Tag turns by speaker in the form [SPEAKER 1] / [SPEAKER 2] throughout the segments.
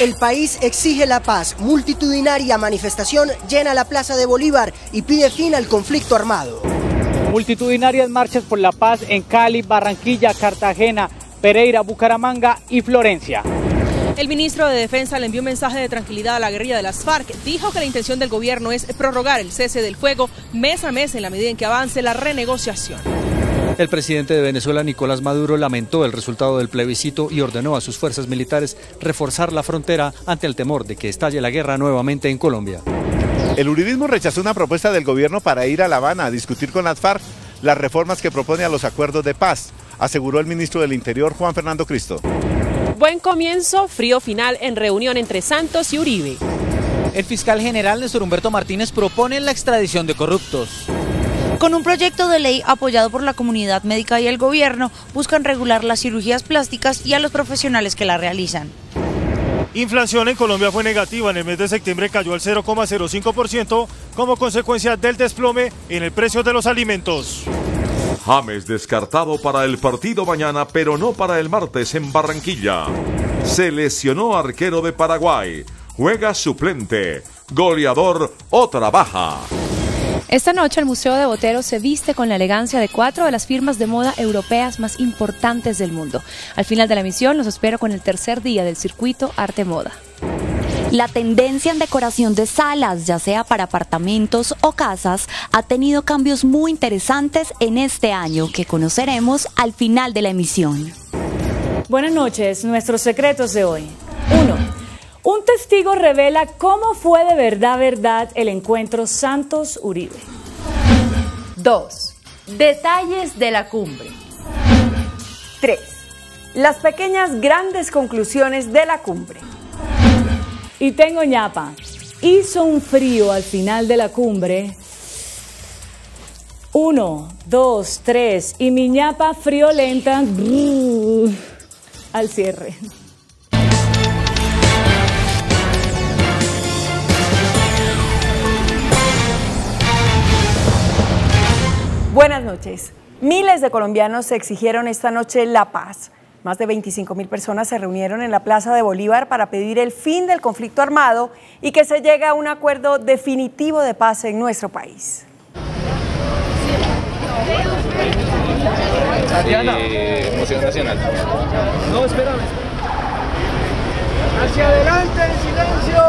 [SPEAKER 1] El país exige la paz. Multitudinaria manifestación llena la Plaza de Bolívar y pide fin al conflicto armado.
[SPEAKER 2] Multitudinarias marchas por la paz en Cali, Barranquilla, Cartagena, Pereira, Bucaramanga y Florencia.
[SPEAKER 3] El ministro de Defensa le envió un mensaje de tranquilidad a la guerrilla de las FARC. Dijo que la intención del gobierno es prorrogar el cese del fuego mes a mes en la medida en que avance la renegociación.
[SPEAKER 4] El presidente de Venezuela, Nicolás Maduro, lamentó el resultado del plebiscito y ordenó a sus fuerzas militares reforzar la frontera ante el temor de que estalle la guerra nuevamente en Colombia.
[SPEAKER 5] El uribismo rechazó una propuesta del gobierno para ir a La Habana a discutir con las FARC las reformas que propone a los acuerdos de paz, aseguró el ministro del Interior, Juan Fernando Cristo.
[SPEAKER 6] Buen comienzo, frío final en reunión entre Santos y Uribe.
[SPEAKER 7] El fiscal general Néstor Humberto Martínez propone la extradición de corruptos.
[SPEAKER 8] Con un proyecto de ley apoyado por la comunidad médica y el gobierno, buscan regular las cirugías plásticas y a los profesionales que la realizan.
[SPEAKER 9] Inflación en Colombia fue negativa, en el mes de septiembre cayó al 0,05% como consecuencia del desplome en el precio de los alimentos.
[SPEAKER 10] James descartado para el partido mañana, pero no para el martes en Barranquilla. Se lesionó arquero de Paraguay, juega suplente, goleador otra baja.
[SPEAKER 11] Esta noche el Museo de Botero se viste con la elegancia de 4 de las firmas de moda europeas más importantes del mundo. Al final de la emisión los espero con el tercer día del circuito Arte Moda.
[SPEAKER 12] La tendencia en decoración de salas, ya sea para apartamentos o casas, ha tenido cambios muy interesantes en este año que conoceremos al final de la emisión.
[SPEAKER 13] Buenas noches, nuestros secretos de hoy. 1. Un testigo revela cómo fue de verdad el encuentro Santos-Uribe.
[SPEAKER 14] 2. Detalles de la cumbre. 3. Las pequeñas grandes conclusiones de la cumbre.
[SPEAKER 13] Y tengo ñapa. Hizo un frío al final de la cumbre. 1, 2, 3. Y mi ñapa friolenta al cierre.
[SPEAKER 14] Buenas noches. Miles de colombianos exigieron esta noche la paz. Más de 25.000 personas se reunieron en la Plaza de Bolívar para pedir el fin del conflicto armado y que se llegue a un acuerdo definitivo de paz en nuestro país.
[SPEAKER 15] Emoción nacional.
[SPEAKER 1] No, espérame. ¡Hacia adelante, en silencio!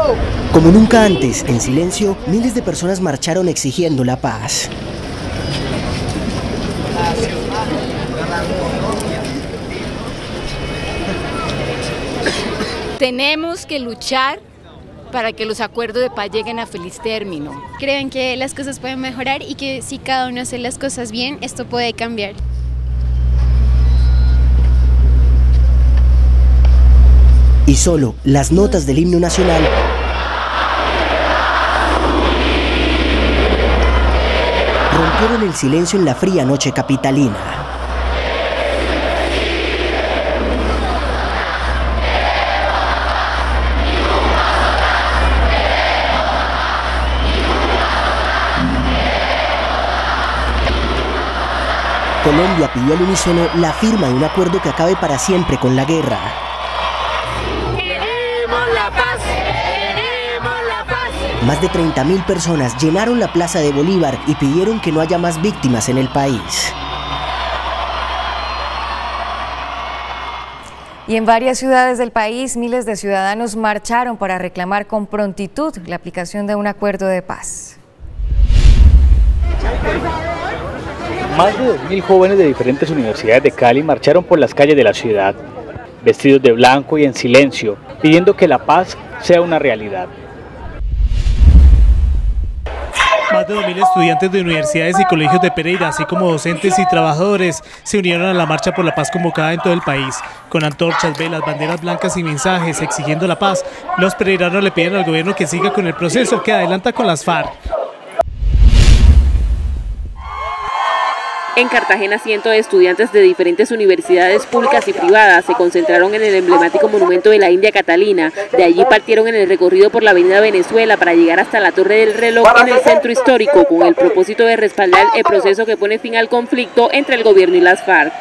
[SPEAKER 1] Como nunca antes, en silencio, miles de personas marcharon exigiendo la paz.
[SPEAKER 16] Tenemos que luchar para que los acuerdos de paz lleguen a feliz término.
[SPEAKER 17] Creen que las cosas pueden mejorar y que si cada uno hace las cosas bien, esto puede cambiar.
[SPEAKER 1] Y solo las notas del himno nacional rompieron el silencio en la fría noche capitalina. Colombia pidió al unísono la firma de un acuerdo que acabe para siempre con la guerra.
[SPEAKER 18] ¡Queremos la paz! ¡Queremos la paz!
[SPEAKER 1] Más de 30.000 personas llenaron la Plaza de Bolívar y pidieron que no haya más víctimas en el país.
[SPEAKER 19] Y en varias ciudades del país, miles de ciudadanos marcharon para reclamar con prontitud la aplicación de un acuerdo de paz.
[SPEAKER 2] Más de 2.000 jóvenes de diferentes universidades de Cali marcharon por las calles de la ciudad, vestidos de blanco y en silencio, pidiendo que la paz sea una realidad.
[SPEAKER 9] Más de 2.000 estudiantes de universidades y colegios de Pereira, así como docentes y trabajadores, se unieron a la marcha por la paz convocada en todo el país. Con antorchas, velas, banderas blancas y mensajes exigiendo la paz, los pereiranos le piden al gobierno que siga con el proceso que adelanta con las FARC.
[SPEAKER 6] En Cartagena, cientos de estudiantes de diferentes universidades públicas y privadas se concentraron en el emblemático monumento de la India Catalina. De allí partieron en el recorrido por la avenida Venezuela para llegar hasta la Torre del Reloj en el centro histórico, con el propósito de respaldar el proceso que pone fin al conflicto entre el gobierno y las FARC.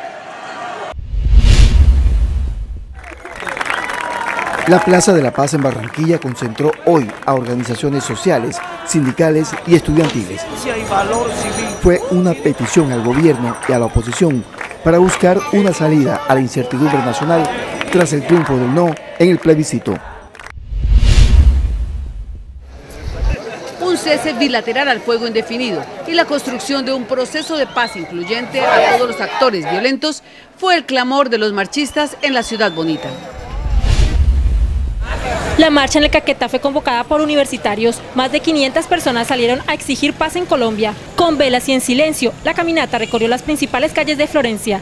[SPEAKER 20] La Plaza de la Paz en Barranquilla concentró hoy a organizaciones sociales, sindicales y estudiantiles. Fue una petición al gobierno y a la oposición para buscar una salida a la incertidumbre nacional tras el triunfo del no en el plebiscito.
[SPEAKER 21] Un cese bilateral al fuego indefinido y la construcción de un proceso de paz incluyente a todos los actores violentos fue el clamor de los marchistas en la Ciudad Bonita.
[SPEAKER 22] La marcha en el Caquetá fue convocada por universitarios. Más de 500 personas salieron a exigir paz en Colombia. Con velas y en silencio, la caminata recorrió las principales calles de Florencia.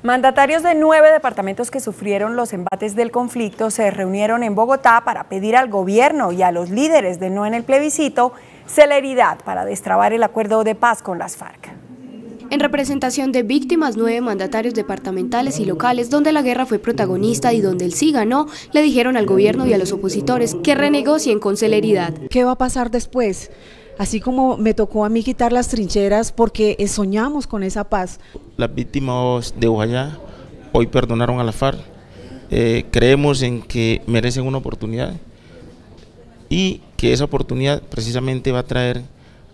[SPEAKER 14] Mandatarios de 9 departamentos que sufrieron los embates del conflicto se reunieron en Bogotá para pedir al gobierno y a los líderes de no en el plebiscito celeridad para destrabar el acuerdo de paz con las FARC.
[SPEAKER 23] En representación de víctimas, 9 mandatarios departamentales y locales donde la guerra fue protagonista y donde el sí ganó, le dijeron al gobierno y a los opositores que renegocien con celeridad.
[SPEAKER 24] ¿Qué va a pasar después? Así como me tocó a mí quitar las trincheras porque soñamos con esa paz.
[SPEAKER 25] Las víctimas de Ojayá hoy perdonaron a la FARC, creemos en que merecen una oportunidad y que esa oportunidad precisamente va a traer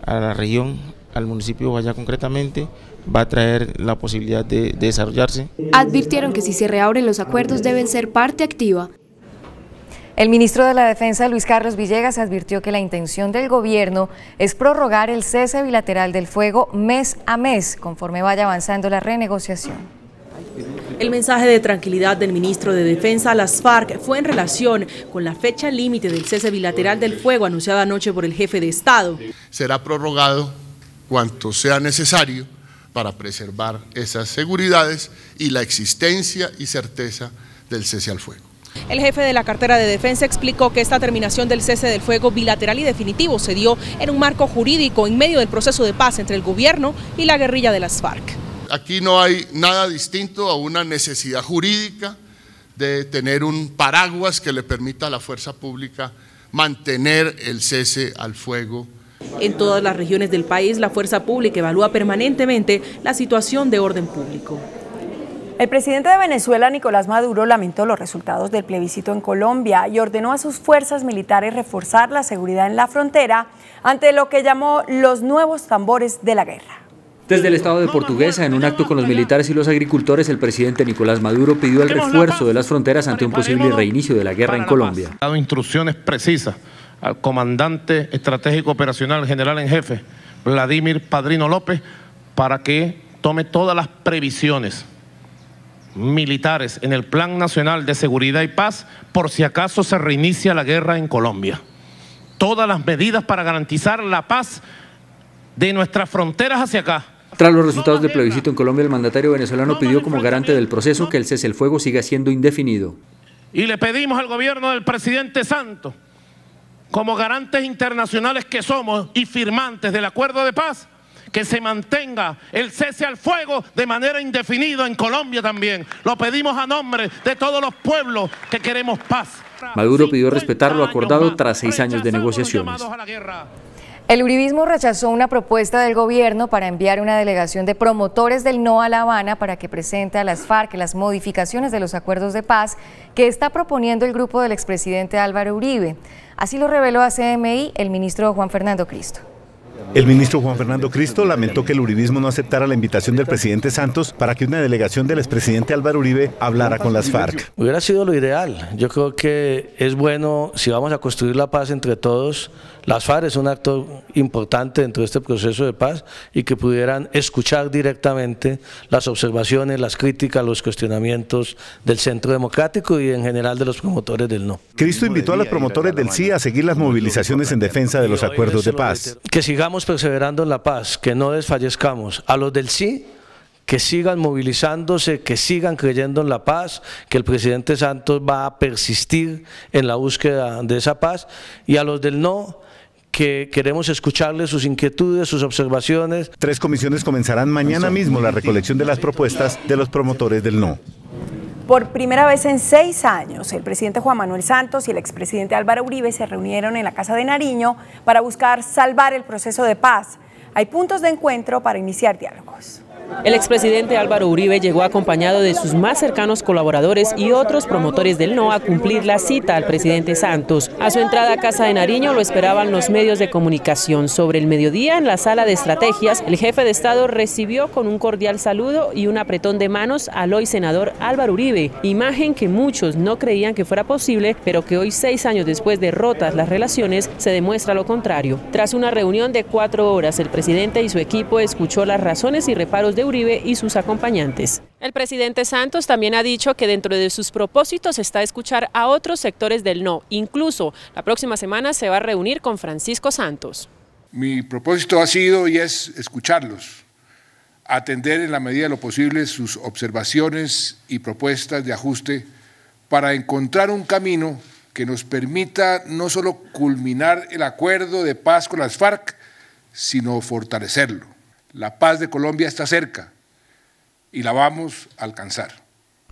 [SPEAKER 25] a la región, al municipio de Ojayá concretamente, va a traer la posibilidad de desarrollarse.
[SPEAKER 23] Advirtieron que si se reabren los acuerdos deben ser parte activa.
[SPEAKER 19] El ministro de la Defensa, Luis Carlos Villegas, advirtió que la intención del gobierno es prorrogar el cese bilateral del fuego mes a mes, conforme vaya avanzando la renegociación.
[SPEAKER 3] El mensaje de tranquilidad del ministro de Defensa a las FARC fue en relación con la fecha límite del cese bilateral del fuego anunciada anoche por el jefe de Estado.
[SPEAKER 26] Será prorrogado cuanto sea necesario para preservar esas seguridades y la existencia y certeza del cese al fuego.
[SPEAKER 3] El jefe de la cartera de Defensa explicó que esta terminación del cese del fuego bilateral y definitivo se dio en un marco jurídico en medio del proceso de paz entre el gobierno y la guerrilla de las FARC.
[SPEAKER 26] Aquí no hay nada distinto a una necesidad jurídica de tener un paraguas que le permita a la fuerza pública mantener el cese al fuego.
[SPEAKER 3] En todas las regiones del país, la fuerza pública evalúa permanentemente la situación de orden público.
[SPEAKER 14] El presidente de Venezuela, Nicolás Maduro, lamentó los resultados del plebiscito en Colombia y ordenó a sus fuerzas militares reforzar la seguridad en la frontera ante lo que llamó los nuevos tambores de la guerra.
[SPEAKER 27] Desde el estado de Portuguesa, en un acto con los militares y los agricultores, el presidente Nicolás Maduro pidió el refuerzo de las fronteras ante un posible reinicio de la guerra en Colombia.
[SPEAKER 28] Ha dado instrucciones precisas al comandante estratégico operacional general en jefe, Vladimir Padrino López, para que tome todas las previsiones militares en el Plan Nacional de Seguridad y Paz por si acaso se reinicia la guerra en Colombia. Todas las medidas para garantizar la paz de nuestras fronteras hacia acá.
[SPEAKER 27] Tras los resultados del plebiscito en Colombia, el mandatario venezolano pidió como garante del proceso que el cese el fuego siga siendo indefinido.
[SPEAKER 28] Y le pedimos al gobierno del presidente Santos, como garantes internacionales que somos y firmantes del acuerdo de paz, que se mantenga el cese al fuego de manera indefinida en Colombia también. Lo pedimos a nombre de todos los pueblos que queremos paz.
[SPEAKER 27] Maduro pidió respetar lo acordado tras 6 años de negociaciones.
[SPEAKER 19] El uribismo rechazó una propuesta del gobierno para enviar una delegación de promotores del no a La Habana para que presente a las FARC las modificaciones de los acuerdos de paz que está proponiendo el grupo del expresidente Álvaro Uribe. Así lo reveló a CMI el ministro Juan Fernando Cristo.
[SPEAKER 5] El ministro Juan Fernando Cristo lamentó que el uribismo no aceptara la invitación del presidente Santos para que una delegación del expresidente Álvaro Uribe hablara con las FARC.
[SPEAKER 29] Hubiera sido lo ideal. Yo creo que es bueno, si vamos a construir la paz entre todos, las FARC es un acto importante dentro de este proceso de paz y que pudieran escuchar directamente las observaciones, las críticas, los cuestionamientos del Centro Democrático y en general de los promotores del no.
[SPEAKER 5] Cristo invitó a los promotores del sí a seguir las movilizaciones en defensa de los acuerdos de paz.
[SPEAKER 29] Que sigamos perseverando en la paz, que no desfallezcamos. A los del sí, que sigan movilizándose, que sigan creyendo en la paz, que el presidente Santos va a persistir en la búsqueda de esa paz, y a los del no, que queremos escucharles sus inquietudes, sus observaciones.
[SPEAKER 5] 3 comisiones comenzarán mañana mismo la recolección de las propuestas de los promotores del no.
[SPEAKER 14] Por primera vez en 6 años, el presidente Juan Manuel Santos y el expresidente Álvaro Uribe se reunieron en la Casa de Nariño para buscar salvar el proceso de paz. Hay puntos de encuentro para iniciar diálogos.
[SPEAKER 3] El expresidente Álvaro Uribe llegó acompañado de sus más cercanos colaboradores y otros promotores del no a cumplir la cita al presidente Santos. A su entrada a Casa de Nariño lo esperaban los medios de comunicación. Sobre el mediodía, en la sala de estrategias, el jefe de Estado recibió con un cordial saludo y un apretón de manos al hoy senador Álvaro Uribe, imagen que muchos no creían que fuera posible, pero que hoy, 6 años después de rotas las relaciones, se demuestra lo contrario. Tras una reunión de 4 horas, el presidente y su equipo escuchó las razones y reparos de Uribe y sus acompañantes. El presidente Santos también ha dicho que dentro de sus propósitos está escuchar a otros sectores del no. Incluso la próxima semana se va a reunir con Francisco Santos.
[SPEAKER 4] Mi propósito ha sido y es escucharlos, atender en la medida de lo posible sus observaciones y propuestas de ajuste para encontrar un camino que nos permita no solo culminar el acuerdo de paz con las FARC, sino fortalecerlo. La paz de Colombia está cerca y la vamos a alcanzar.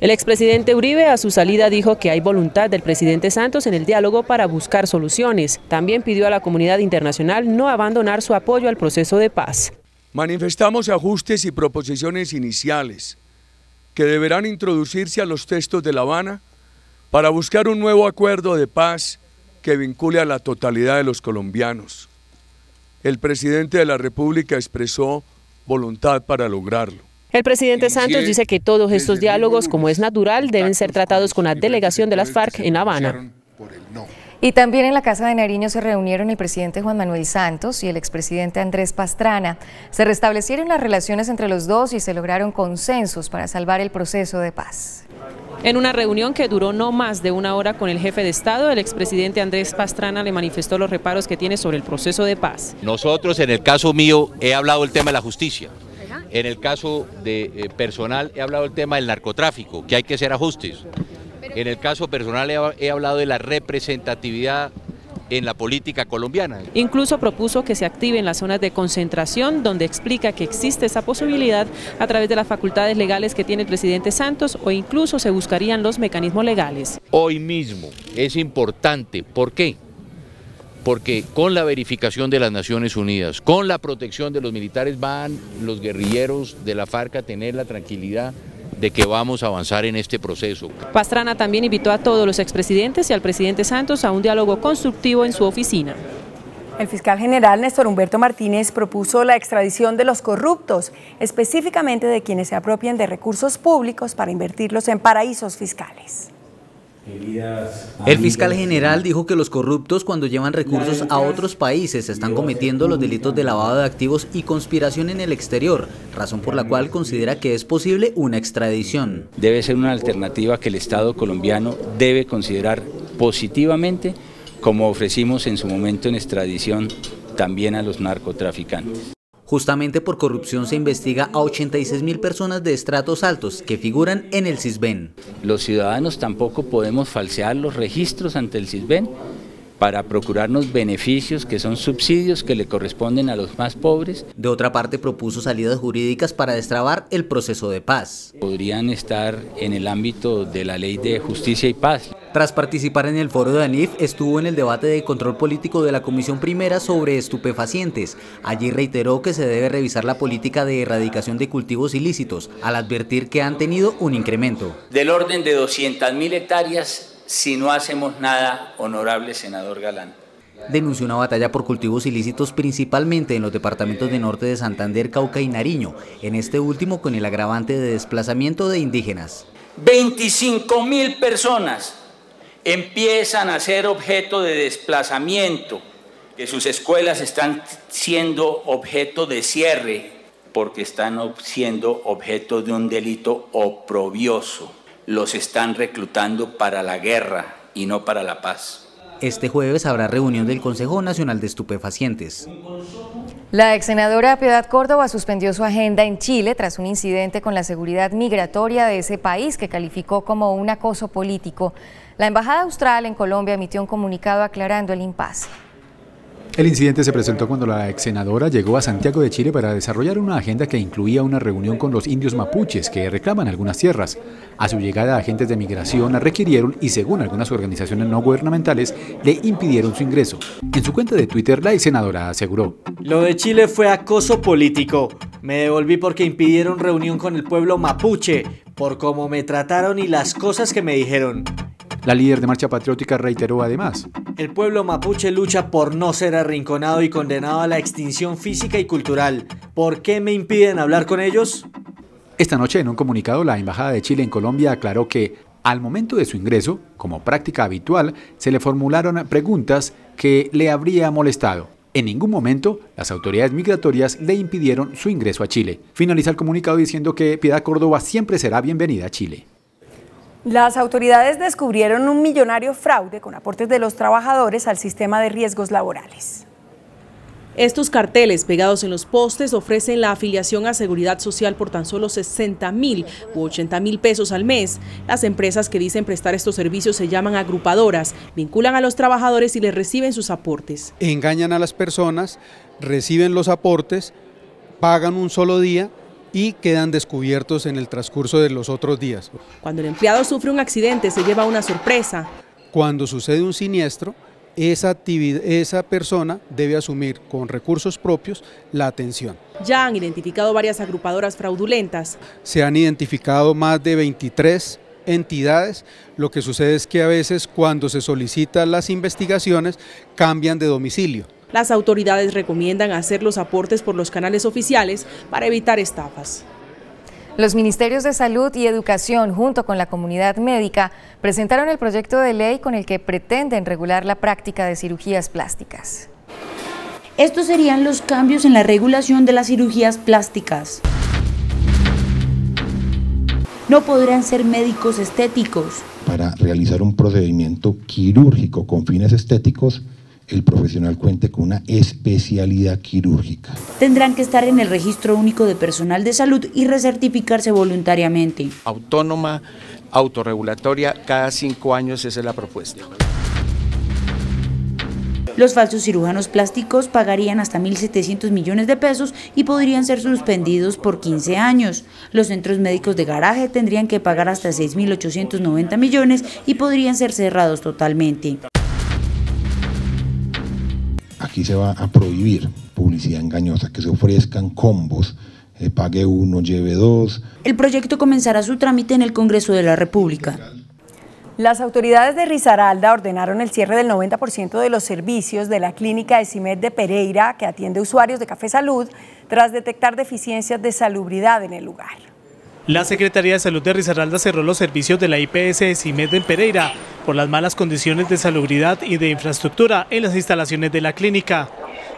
[SPEAKER 3] El expresidente Uribe a su salida dijo que hay voluntad del presidente Santos en el diálogo para buscar soluciones. También pidió a la comunidad internacional no abandonar su apoyo al proceso de paz.
[SPEAKER 7] Manifestamos ajustes y proposiciones iniciales que deberán introducirse a los textos de La Habana para buscar un nuevo acuerdo de paz que vincule a la totalidad de los colombianos. El presidente de la República expresó voluntad para lograrlo.
[SPEAKER 3] El presidente Santos dice que todos estos diálogos, como es natural, deben ser tratados con la delegación de las FARC en La Habana.
[SPEAKER 19] Y también en la Casa de Nariño se reunieron el presidente Juan Manuel Santos y el expresidente Andrés Pastrana. Se restablecieron las relaciones entre los dos y se lograron consensos para salvar el proceso de paz.
[SPEAKER 3] En una reunión que duró no más de 1 hora con el jefe de Estado, el expresidente Andrés Pastrana le manifestó los reparos que tiene sobre el proceso de paz.
[SPEAKER 8] Nosotros, en el caso mío, he hablado del tema de la justicia. En el caso de personal, he hablado del tema del narcotráfico, que hay que hacer ajustes. En el caso personal, he hablado de la representatividad en la política colombiana.
[SPEAKER 3] Incluso propuso que se activen las zonas de concentración, donde explica que existe esa posibilidad a través de las facultades legales que tiene el presidente Santos, o incluso se buscarían los mecanismos legales.
[SPEAKER 8] Hoy mismo es importante, ¿por qué? Porque con la verificación de las Naciones Unidas, con la protección de los militares, van los guerrilleros de la FARC a tener la tranquilidad de que vamos a avanzar en este proceso.
[SPEAKER 3] Pastrana también invitó a todos los expresidentes y al presidente Santos a un diálogo constructivo en su oficina.
[SPEAKER 14] El fiscal general Néstor Humberto Martínez propuso la extradición de los corruptos, específicamente de quienes se apropian de recursos públicos para invertirlos en paraísos fiscales.
[SPEAKER 10] El fiscal general dijo que los corruptos, cuando llevan recursos a otros países, están cometiendo los delitos de lavado de activos y conspiración en el exterior, razón por la cual considera que es posible una extradición.
[SPEAKER 11] Debe ser una alternativa que el Estado colombiano debe considerar positivamente, como ofrecimos en su momento en extradición también a los narcotraficantes.
[SPEAKER 10] Justamente por corrupción se investiga a 86.000 personas de estratos altos que figuran en el CISBEN.
[SPEAKER 11] Los ciudadanos tampoco podemos falsear los registros ante el CISBEN para procurarnos beneficios que son subsidios que le corresponden a los más pobres.
[SPEAKER 10] De otra parte, propuso salidas jurídicas para destrabar el proceso de paz.
[SPEAKER 11] Podrían estar en el ámbito de la Ley de Justicia y Paz.
[SPEAKER 10] Tras participar en el foro de ANIF, estuvo en el debate de control político de la Comisión Primera sobre estupefacientes. Allí reiteró que se debe revisar la política de erradicación de cultivos ilícitos, al advertir que han tenido un incremento.
[SPEAKER 11] Del orden de 200.000 hectáreas, si no hacemos nada, honorable senador Galán.
[SPEAKER 10] Denunció una batalla por cultivos ilícitos principalmente en los departamentos de Norte de Santander, Cauca y Nariño, en este último con el agravante de desplazamiento de indígenas.
[SPEAKER 11] 25.000 personas empiezan a ser objeto de desplazamiento, que sus escuelas están siendo objeto de cierre, porque están siendo objeto de un delito oprobioso. Los están reclutando para la guerra y no para la paz.
[SPEAKER 10] Este jueves habrá reunión del Consejo Nacional de Estupefacientes.
[SPEAKER 19] La ex senadora Piedad Córdoba suspendió su agenda en Chile tras un incidente con la seguridad migratoria de ese país que calificó como un acoso político. La Embajada Austral en Colombia emitió un comunicado aclarando el impasse.
[SPEAKER 1] El incidente se presentó cuando la ex senadora llegó a Santiago de Chile para desarrollar una agenda que incluía una reunión con los indios mapuches que reclaman algunas tierras. A su llegada, agentes de migración la requirieron y, según algunas organizaciones no gubernamentales, le impidieron su ingreso. En su cuenta de Twitter, la ex senadora aseguró:
[SPEAKER 2] "Lo de Chile fue acoso político. Me devolví porque impidieron reunión con el pueblo mapuche, por cómo me trataron y las cosas que me dijeron".
[SPEAKER 1] La líder de Marcha Patriótica reiteró además:
[SPEAKER 2] "El pueblo mapuche lucha por no ser arrinconado y condenado a la extinción física y cultural. ¿Por qué me impiden hablar con ellos?".
[SPEAKER 1] Esta noche, en un comunicado, la Embajada de Chile en Colombia aclaró que, al momento de su ingreso, como práctica habitual, se le formularon preguntas que le habría molestado. En ningún momento, las autoridades migratorias le impidieron su ingreso a Chile. Finaliza el comunicado diciendo que Piedad Córdoba siempre será bienvenida a Chile.
[SPEAKER 14] Las autoridades descubrieron un millonario fraude con aportes de los trabajadores al sistema de riesgos laborales.
[SPEAKER 9] Estos carteles pegados en los postes ofrecen la afiliación a Seguridad Social por tan solo 60.000 u 80.000 pesos al mes. Las empresas que dicen prestar estos servicios se llaman agrupadoras, vinculan a los trabajadores y les reciben sus aportes.
[SPEAKER 12] Engañan a las personas, reciben los aportes, pagan un solo día y quedan descubiertos en el transcurso de los otros días.
[SPEAKER 9] Cuando el empleado sufre un accidente, se lleva una sorpresa.
[SPEAKER 12] Cuando sucede un siniestro, esa persona debe asumir con recursos propios la atención.
[SPEAKER 9] Ya han identificado varias agrupadoras fraudulentas.
[SPEAKER 12] Se han identificado más de 23 entidades. Lo que sucede es que a veces cuando se solicitan las investigaciones cambian de domicilio.
[SPEAKER 9] Las autoridades recomiendan hacer los aportes por los canales oficiales para evitar estafas.
[SPEAKER 19] Los ministerios de Salud y Educación, junto con la comunidad médica, presentaron el proyecto de ley con el que pretenden regular la práctica de cirugías plásticas.
[SPEAKER 13] Estos serían los cambios en la regulación de las cirugías plásticas. No podrán ser médicos estéticos.
[SPEAKER 15] Para realizar un procedimiento quirúrgico con fines estéticos, el profesional cuente con una especialidad quirúrgica.
[SPEAKER 13] Tendrán que estar en el Registro Único de Personal de Salud y recertificarse voluntariamente.
[SPEAKER 16] Autónoma, autorregulatoria, cada 5 años, esa es la propuesta.
[SPEAKER 13] Los falsos cirujanos plásticos pagarían hasta 1.700 millones de pesos y podrían ser suspendidos por 15 años. Los centros médicos de garaje tendrían que pagar hasta 6.890 millones y podrían ser cerrados totalmente.
[SPEAKER 15] Aquí se va a prohibir publicidad engañosa, que se ofrezcan combos, pague uno, lleve dos.
[SPEAKER 13] El proyecto comenzará su trámite en el Congreso de la República.
[SPEAKER 14] Las autoridades de Risaralda ordenaron el cierre del 90% de los servicios de la clínica ESIMED de Pereira, que atiende usuarios de Café Salud, tras detectar deficiencias de salubridad en el lugar.
[SPEAKER 17] La Secretaría de Salud de Risaralda cerró los servicios de la IPS ESIMED en Pereira por las malas condiciones de salubridad y de infraestructura en las instalaciones de la clínica.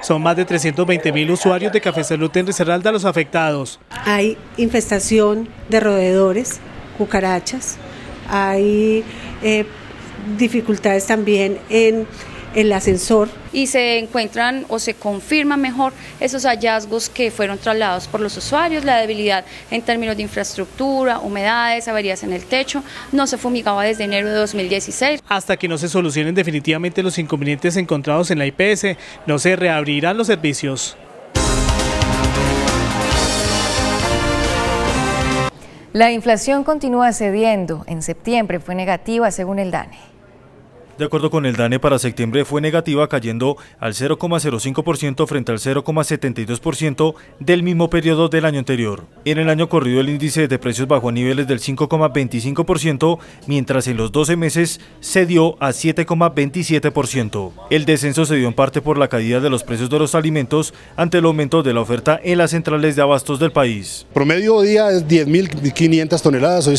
[SPEAKER 17] Son más de 320.000 usuarios de Café Salud en Risaralda los afectados.
[SPEAKER 18] Hay infestación de roedores, cucarachas, hay dificultades también en el ascensor.
[SPEAKER 30] Y se encuentran o se confirman mejor esos hallazgos que fueron trasladados por los usuarios, la debilidad en términos de infraestructura, humedades, averías en el techo, no se fumigaba desde enero de 2016.
[SPEAKER 17] Hasta que no se solucionen definitivamente los inconvenientes encontrados en la IPS, no se reabrirán los servicios.
[SPEAKER 19] La inflación continúa cediendo. En septiembre fue negativa según el DANE.
[SPEAKER 31] De acuerdo con el DANE, para septiembre fue negativa, cayendo al 0,05% frente al 0,72% del mismo periodo del año anterior. En el año corrido, el índice de precios bajó a niveles del 5,25%, mientras en los 12 meses cedió a 7,27%. El descenso se dio en parte por la caída de los precios de los alimentos ante el aumento de la oferta en las centrales de abastos del país.
[SPEAKER 32] Promedio día es 10.500 toneladas, hoy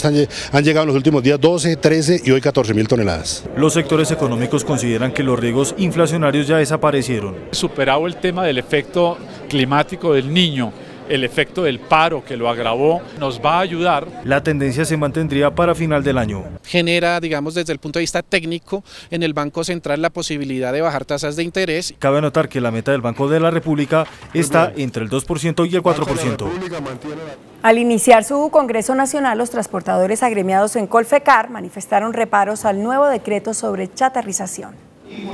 [SPEAKER 32] han llegado en los últimos días 12, 13 y hoy 14.000 toneladas.
[SPEAKER 31] Los sectores económicos consideran que los riesgos inflacionarios ya desaparecieron.
[SPEAKER 33] Superado el tema del efecto climático del Niño, el efecto del paro que lo agravó, nos va a ayudar.
[SPEAKER 31] La tendencia se mantendría para final del año.
[SPEAKER 34] Genera, digamos, desde el punto de vista técnico, en el Banco Central la posibilidad de bajar tasas de interés.
[SPEAKER 31] Cabe anotar que la meta del Banco de la República está entre el 2% y el 4%.
[SPEAKER 14] Al iniciar su Congreso Nacional, los transportadores agremiados en Colfecar manifestaron reparos al nuevo decreto sobre chatarrización.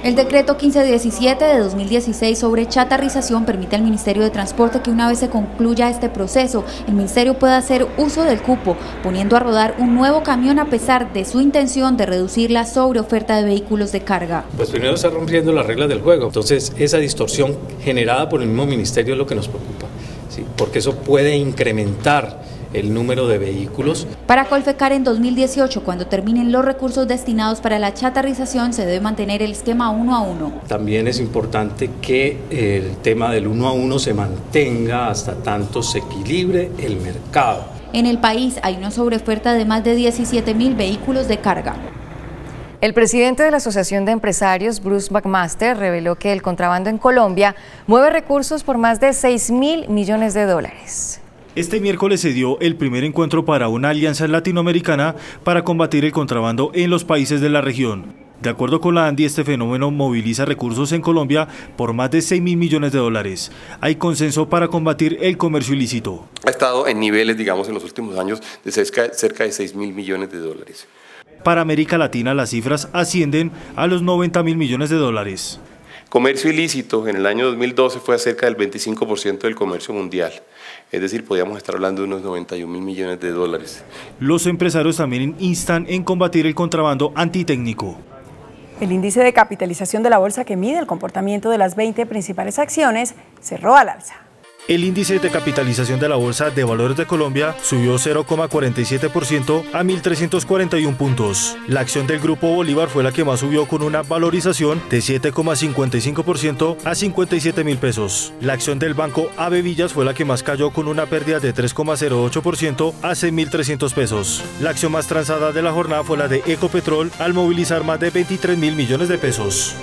[SPEAKER 13] El decreto 1517 de 2016 sobre chatarrización permite al Ministerio de Transporte que una vez se concluya este proceso, el Ministerio pueda hacer uso del cupo, poniendo a rodar un nuevo camión a pesar de su intención de reducir la sobreoferta de vehículos de carga.
[SPEAKER 4] Pues primero está rompiendo las reglas del juego, entonces esa distorsión generada por el mismo Ministerio es lo que nos preocupa, ¿sí? Porque eso puede incrementar el número de vehículos.
[SPEAKER 13] Para Colfecar, en 2018, cuando terminen los recursos destinados para la chatarrización, se debe mantener el esquema 1 a 1.
[SPEAKER 4] También es importante que el tema del 1 a 1 se mantenga hasta tanto se equilibre el mercado.
[SPEAKER 13] En el país hay una sobreoferta de más de 17.000 vehículos de carga.
[SPEAKER 19] El presidente de la Asociación de Empresarios, Bruce McMaster, reveló que el contrabando en Colombia mueve recursos por más de $6.000 millones.
[SPEAKER 31] Este miércoles se dio el primer encuentro para una alianza latinoamericana para combatir el contrabando en los países de la región. De acuerdo con la ANDI, este fenómeno moviliza recursos en Colombia por más de $6.000 millones. Hay consenso para combatir el comercio ilícito.
[SPEAKER 5] Ha estado en niveles, digamos, en los últimos años de cerca de $6.000 millones.
[SPEAKER 31] Para América Latina, las cifras ascienden a los $90.000 millones.
[SPEAKER 5] Comercio ilícito en el año 2012 fue cerca del 25% del comercio mundial. Es decir, podríamos estar hablando de unos $91.000 millones.
[SPEAKER 31] Los empresarios también instan en combatir el contrabando antitécnico.
[SPEAKER 14] El índice de capitalización de la bolsa, que mide el comportamiento de las 20 principales acciones, cerró al alza.
[SPEAKER 31] El índice de capitalización de la Bolsa de Valores de Colombia subió 0,47% a 1.341 puntos. La acción del Grupo Bolívar fue la que más subió, con una valorización de 7,55% a 57.000 pesos. La acción del Banco AB Villas fue la que más cayó, con una pérdida de 3,08% a 6.300 pesos. La acción más transada de la jornada fue la de Ecopetrol, al movilizar más de 23.000 millones de pesos.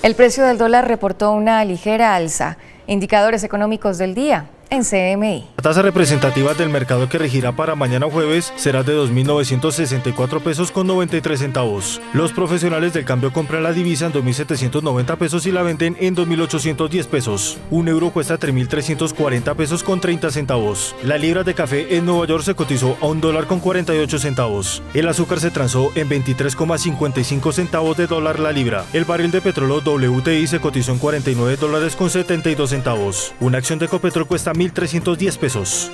[SPEAKER 19] El precio del dólar reportó una ligera alza. Indicadores económicos del día en CMI.
[SPEAKER 31] La tasa representativa del mercado que regirá para mañana jueves será de 2.964 pesos con 93 centavos. Los profesionales del cambio compran la divisa en 2.790 pesos y la venden en 2.810 pesos. Un euro cuesta 3.340 pesos con 30 centavos. La libra de café en Nueva York se cotizó a $1 con 48 centavos. El azúcar se transó en 23,55 centavos de dólar la libra. El barril de petróleo WTI se cotizó en $49 con 72 centavos. Una acción de Ecopetrol cuesta 1.310 pesos.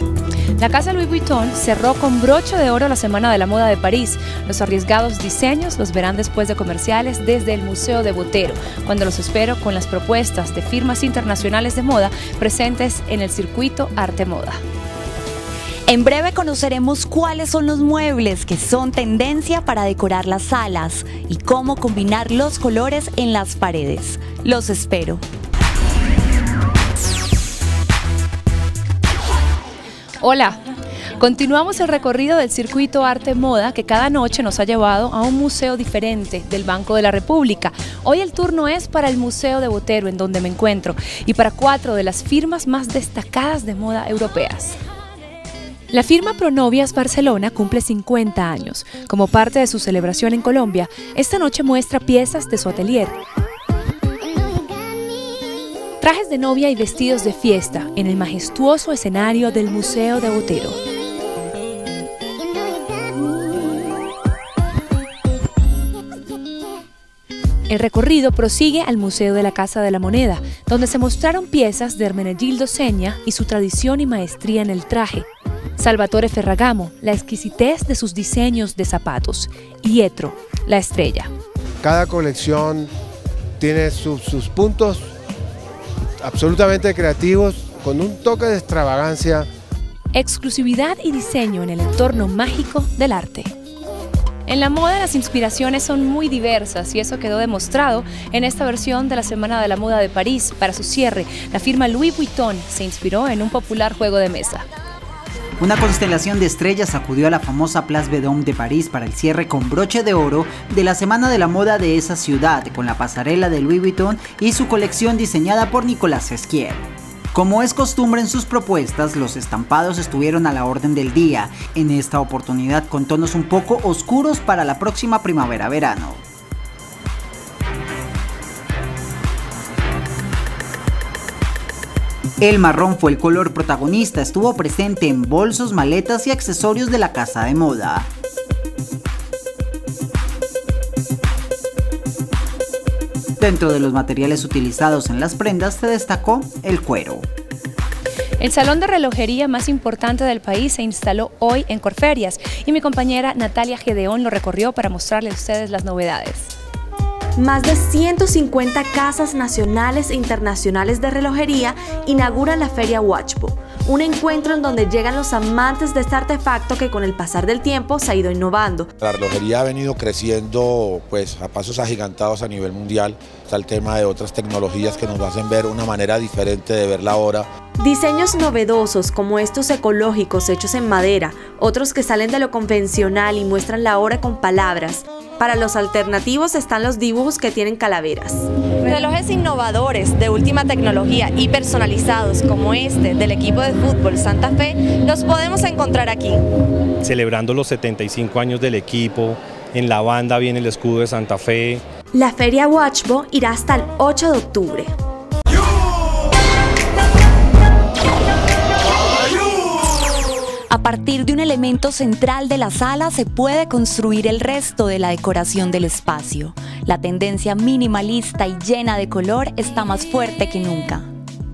[SPEAKER 6] La casa Louis Vuitton cerró con broche de oro la Semana de la Moda de París. Los arriesgados diseños los verán después de comerciales desde el Museo de Botero, cuando los espero con las propuestas de firmas internacionales de moda presentes en el circuito Arte Moda.
[SPEAKER 7] En breve conoceremos cuáles son los muebles que son tendencia para decorar las salas y cómo combinar los colores en las paredes. Los espero.
[SPEAKER 6] Hola, continuamos el recorrido del circuito Arte Moda, que cada noche nos ha llevado a un museo diferente del Banco de la República. Hoy el turno es para el Museo de Botero, en donde me encuentro, y para 4 de las firmas más destacadas de moda europeas. La firma Pronovias Barcelona cumple 50 años. Como parte de su celebración en Colombia, esta noche muestra piezas de su atelier. Trajes de novia y vestidos de fiesta en el majestuoso escenario del Museo de Botero. El recorrido prosigue al Museo de la Casa de la Moneda, donde se mostraron piezas de Hermenegildo Seña y su tradición y maestría en el traje. Salvatore Ferragamo, la exquisitez de sus diseños de zapatos. Y Etro, la estrella.
[SPEAKER 20] Cada colección tiene sus puntos absolutamente creativos, con un toque de extravagancia.
[SPEAKER 6] Exclusividad y diseño en el entorno mágico del arte. En la moda las inspiraciones son muy diversas y eso quedó demostrado en esta versión de la Semana de la Moda de París. Para su cierre, la firma Louis Vuitton se inspiró en un popular juego de mesa.
[SPEAKER 21] Una constelación de estrellas sacudió a la famosa Place Vendôme de París para el cierre con broche de oro de la Semana de la Moda de esa ciudad, con la pasarela de Louis Vuitton y su colección diseñada por Nicolas Esquier. Como es costumbre en sus propuestas, los estampados estuvieron a la orden del día, en esta oportunidad con tonos un poco oscuros para la próxima primavera-verano. El marrón fue el color protagonista, estuvo presente en bolsos, maletas y accesorios de la casa de moda. Dentro de los materiales utilizados en las prendas se destacó el cuero.
[SPEAKER 6] El salón de relojería más importante del país se instaló hoy en Corferias y mi compañera Natalia Gedeón lo recorrió para mostrarles a ustedes las novedades.
[SPEAKER 1] Más de 150 casas nacionales e internacionales de relojería inauguran la Feria Watchbo, un encuentro en donde llegan los amantes de este artefacto que con el pasar del tiempo se ha ido innovando.
[SPEAKER 2] La relojería ha venido creciendo pues, a pasos agigantados a nivel mundial. Está el tema de otras tecnologías que nos hacen ver una manera diferente de ver la hora.
[SPEAKER 1] Diseños novedosos como estos ecológicos hechos en madera, otros que salen de lo convencional y muestran la hora con palabras. Para los alternativos están los dibujos que tienen calaveras. Relojes innovadores de última tecnología y personalizados como este del equipo de fútbol Santa Fe los podemos encontrar aquí.
[SPEAKER 3] Celebrando los 75 años del equipo, en la banda viene el escudo de Santa Fe.
[SPEAKER 1] La Feria Watchbo irá hasta el 8 de octubre.
[SPEAKER 7] A partir de un elemento central de la sala se puede construir el resto de la decoración del espacio. La tendencia minimalista y llena de color está más fuerte que nunca.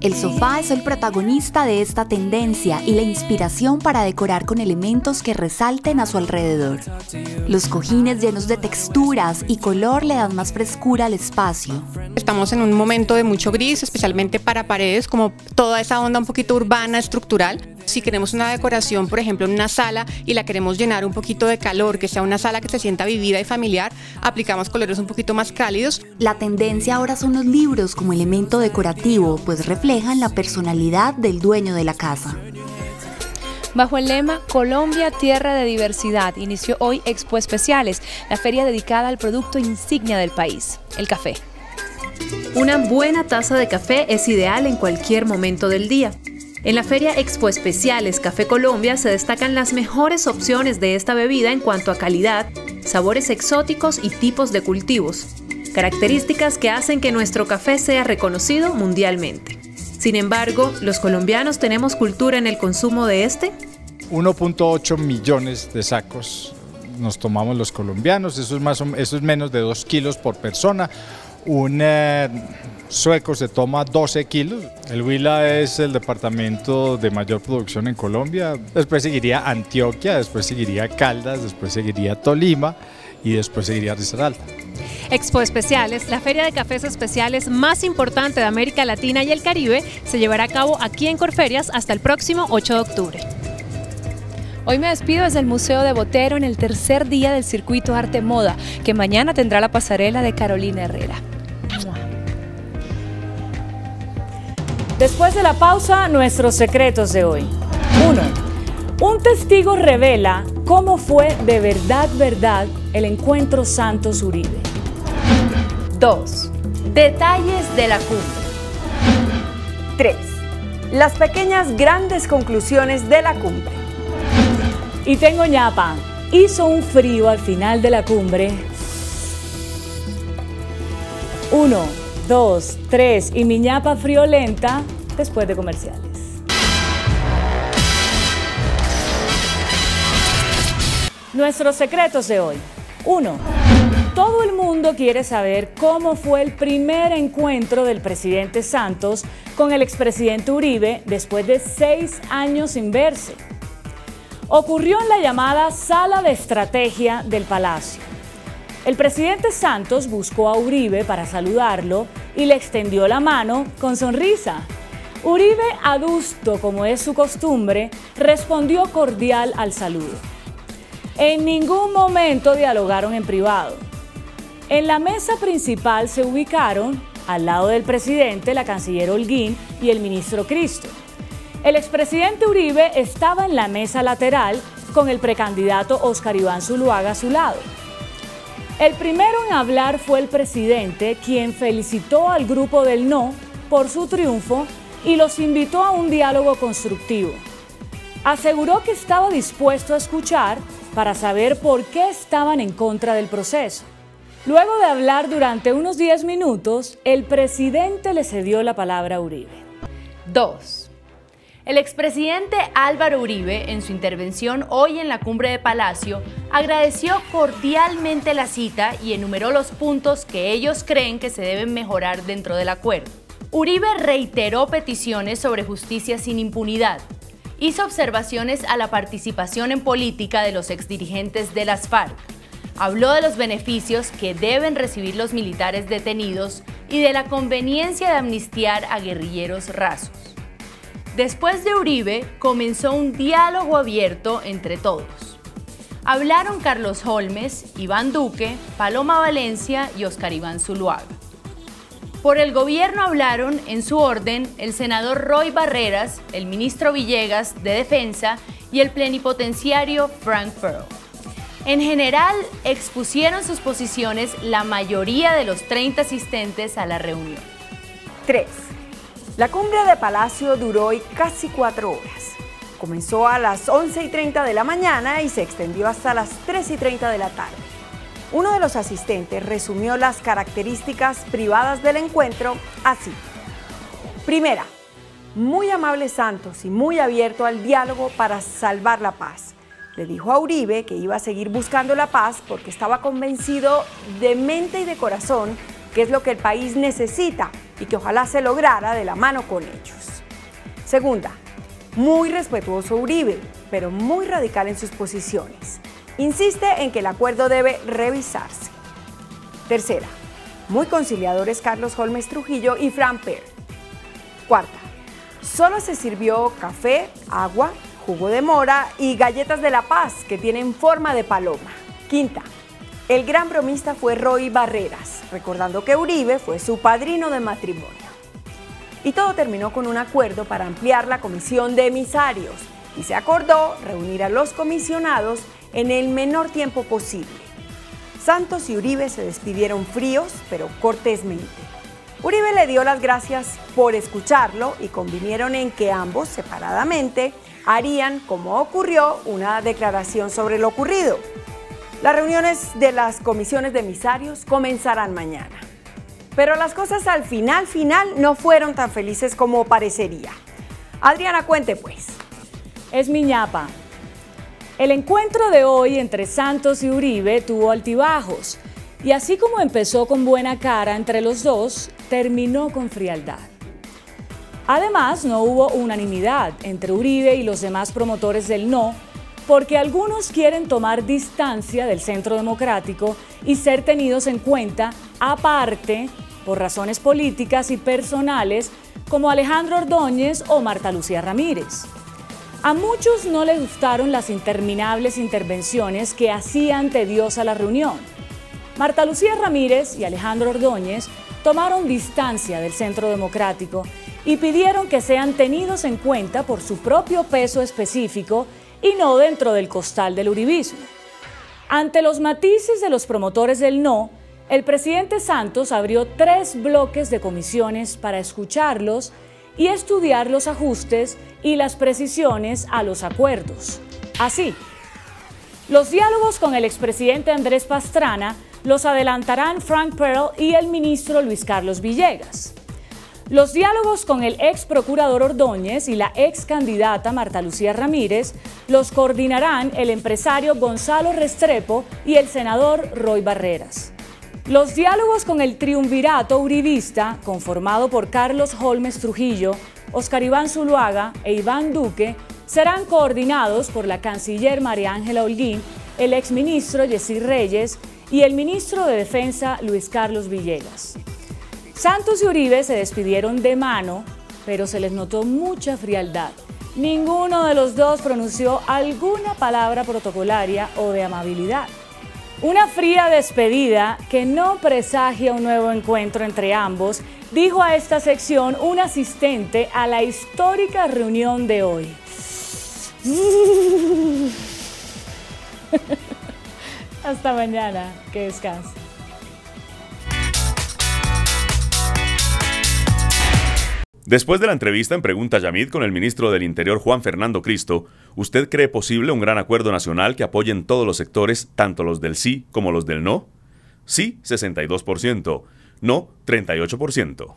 [SPEAKER 7] El sofá es el protagonista de esta tendencia y la inspiración para decorar con elementos que resalten a su alrededor. Los cojines llenos de texturas y color le dan más frescura al espacio.
[SPEAKER 8] Estamos en un momento de mucho gris, especialmente para paredes, como toda esa onda un poquito urbana, estructural. Si queremos una decoración, por ejemplo, en una sala y la queremos llenar un poquito de calor, que sea una sala que se sienta vivida y familiar, aplicamos colores un poquito más cálidos.
[SPEAKER 7] La tendencia ahora son los libros como elemento decorativo, pues reflejan la personalidad del dueño de la casa.
[SPEAKER 6] Bajo el lema Colombia, tierra de diversidad, inició hoy Expo Especiales, la feria dedicada al producto insignia del país, el café.
[SPEAKER 10] Una buena taza de café es ideal en cualquier momento del día. En la Feria Expo Especiales Café Colombia se destacan las mejores opciones de esta bebida en cuanto a calidad, sabores exóticos y tipos de cultivos, características que hacen que nuestro café sea reconocido mundialmente. Sin embargo, ¿los colombianos tenemos cultura en el consumo de este?
[SPEAKER 11] 1.8 millones de sacos nos tomamos los colombianos, eso es menos de 2 kilos por persona. Un sueco se toma 12 kilos. El Huila es el departamento de mayor producción en Colombia. Después seguiría Antioquia, después seguiría Caldas, después seguiría Tolima y después seguiría Risaralda.
[SPEAKER 22] Expo Especiales, la feria de cafés especiales más importante de América Latina y el Caribe, se llevará a cabo aquí en Corferias hasta el próximo 8 de octubre.
[SPEAKER 6] Hoy me despido desde el Museo de Botero en el tercer día del circuito Arte Moda, que mañana tendrá la pasarela de Carolina Herrera.
[SPEAKER 14] Después de la pausa, nuestros secretos de hoy. 1. Un testigo revela cómo fue de verdad el encuentro Santos-Uribe. 2. Detalles de la cumbre. 3. Las pequeñas grandes conclusiones de la cumbre. Y tengo ñapa. Hizo un frío al final de la cumbre. 1, 2, 3 y mi ñapa friolenta después de comerciales. Nuestros secretos de hoy. 1. Todo el mundo quiere saber cómo fue el primer encuentro del presidente Santos con el expresidente Uribe después de 6 años sin verse. Ocurrió en la llamada Sala de Estrategia del Palacio. El presidente Santos buscó a Uribe para saludarlo y le extendió la mano con sonrisa. Uribe, adusto como es su costumbre, respondió cordial al saludo. En ningún momento dialogaron en privado. En la mesa principal se ubicaron, al lado del presidente, la canciller Holguín y el ministro Cristo. El expresidente Uribe estaba en la mesa lateral con el precandidato Óscar Iván Zuluaga a su lado. El primero en hablar fue el presidente, quien felicitó al grupo del No por su triunfo y los invitó a un diálogo constructivo. Aseguró que estaba dispuesto a escuchar para saber por qué estaban en contra del proceso. Luego de hablar durante unos 10 minutos, el presidente le cedió la palabra a Uribe. 2.
[SPEAKER 6] El expresidente Álvaro Uribe, en su intervención hoy en la cumbre de Palacio, agradeció cordialmente la cita y enumeró los puntos que ellos creen que se deben mejorar dentro del acuerdo. Uribe reiteró peticiones sobre justicia sin impunidad. Hizo observaciones a la participación en política de los exdirigentes de las FARC. Habló de los beneficios que deben recibir los militares detenidos y de la conveniencia de amnistiar a guerrilleros rasos. Después de Uribe, comenzó un diálogo abierto entre todos. Hablaron Carlos Holmes, Iván Duque, Paloma Valencia y Óscar Iván Zuluaga. Por el gobierno hablaron, en su orden, el senador Roy Barreras, el ministro Villegas de Defensa y el plenipotenciario Frank Pearl. En general, expusieron sus posiciones la mayoría de los 30 asistentes a la reunión.
[SPEAKER 14] 3. La cumbre de Palacio duró hoy casi 4 horas. Comenzó a las 11:30 de la mañana y se extendió hasta las 3:30 de la tarde. Uno de los asistentes resumió las características privadas del encuentro así. Primera, muy amable Santos y muy abierto al diálogo para salvar la paz. Le dijo a Uribe que iba a seguir buscando la paz porque estaba convencido de mente y de corazón que es lo que el país necesita y que ojalá se lograra de la mano con ellos. Segunda, muy respetuoso Uribe, pero muy radical en sus posiciones. Insiste en que el acuerdo debe revisarse. Tercera, muy conciliadores Carlos Holmes Trujillo y Frank Pearl. Cuarta, solo se sirvió café, agua, jugo de mora y galletas de la paz que tienen forma de paloma. Quinta, el gran bromista fue Roy Barreras, recordando que Uribe fue su padrino de matrimonio. Y todo terminó con un acuerdo para ampliar la comisión de emisarios y se acordó reunir a los comisionados en el menor tiempo posible. Santos y Uribe se despidieron fríos, pero cortésmente. Uribe le dio las gracias por escucharlo y convinieron en que ambos, separadamente, harían, como ocurrió, una declaración sobre lo ocurrido. Las reuniones de las comisiones de emisarios comenzarán mañana. Pero las cosas al final no fueron tan felices como parecería. Adriana, cuente pues.
[SPEAKER 9] Es mi ñapa. El encuentro de hoy entre Santos y Uribe tuvo altibajos. Y así como empezó con buena cara entre los dos, terminó con frialdad. Además, no hubo unanimidad entre Uribe y los demás promotores del no, porque algunos quieren tomar distancia del Centro Democrático y ser tenidos en cuenta aparte por razones políticas y personales como Alejandro Ordóñez o Marta Lucía Ramírez. A muchos no les gustaron las interminables intervenciones que hacían tediosa la reunión. Marta Lucía Ramírez y Alejandro Ordóñez tomaron distancia del Centro Democrático y pidieron que sean tenidos en cuenta por su propio peso específico y no dentro del costal del uribismo. Ante los matices de los promotores del no, el presidente Santos abrió 3 bloques de comisiones para escucharlos y estudiar los ajustes y las precisiones a los acuerdos. Así, los diálogos con el expresidente Andrés Pastrana los adelantarán Frank Pearl y el ministro Luis Carlos Villegas. Los diálogos con el ex procurador Ordóñez y la ex candidata Marta Lucía Ramírez los coordinarán el empresario Gonzalo Restrepo y el senador Roy Barreras. Los diálogos con el triunvirato uribista, conformado por Carlos Holmes Trujillo, Óscar Iván Zuluaga e Iván Duque, serán coordinados por la canciller María Ángela Holguín, el exministro Yesir Reyes y el ministro de Defensa Luis Carlos Villegas. Santos y Uribe se despidieron de mano, pero se les notó mucha frialdad. Ninguno de los dos pronunció alguna palabra protocolaria o de amabilidad. Una fría despedida que no presagia un nuevo encuentro entre ambos, dijo a esta sección un asistente a la histórica reunión de hoy. Hasta mañana, que descanse.
[SPEAKER 12] Después de la entrevista en Pregunta Yamid con el ministro del Interior Juan Fernando Cristo, ¿usted cree posible un gran acuerdo nacional que apoyen todos los sectores, tanto los del sí como los del no? Sí, 62%. No, 38%.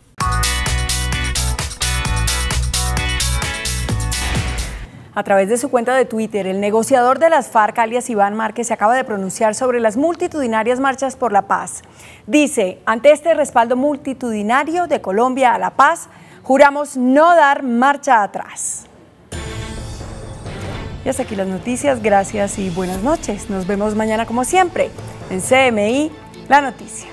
[SPEAKER 14] A través de su cuenta de Twitter, el negociador de las FARC, alias Iván Márquez, se acaba de pronunciar sobre las multitudinarias marchas por la paz. Dice, ante este respaldo multitudinario de Colombia a la paz, juramos no dar marcha atrás. Y hasta aquí las noticias, gracias y buenas noches. Nos vemos mañana como siempre en CMI, La Noticia.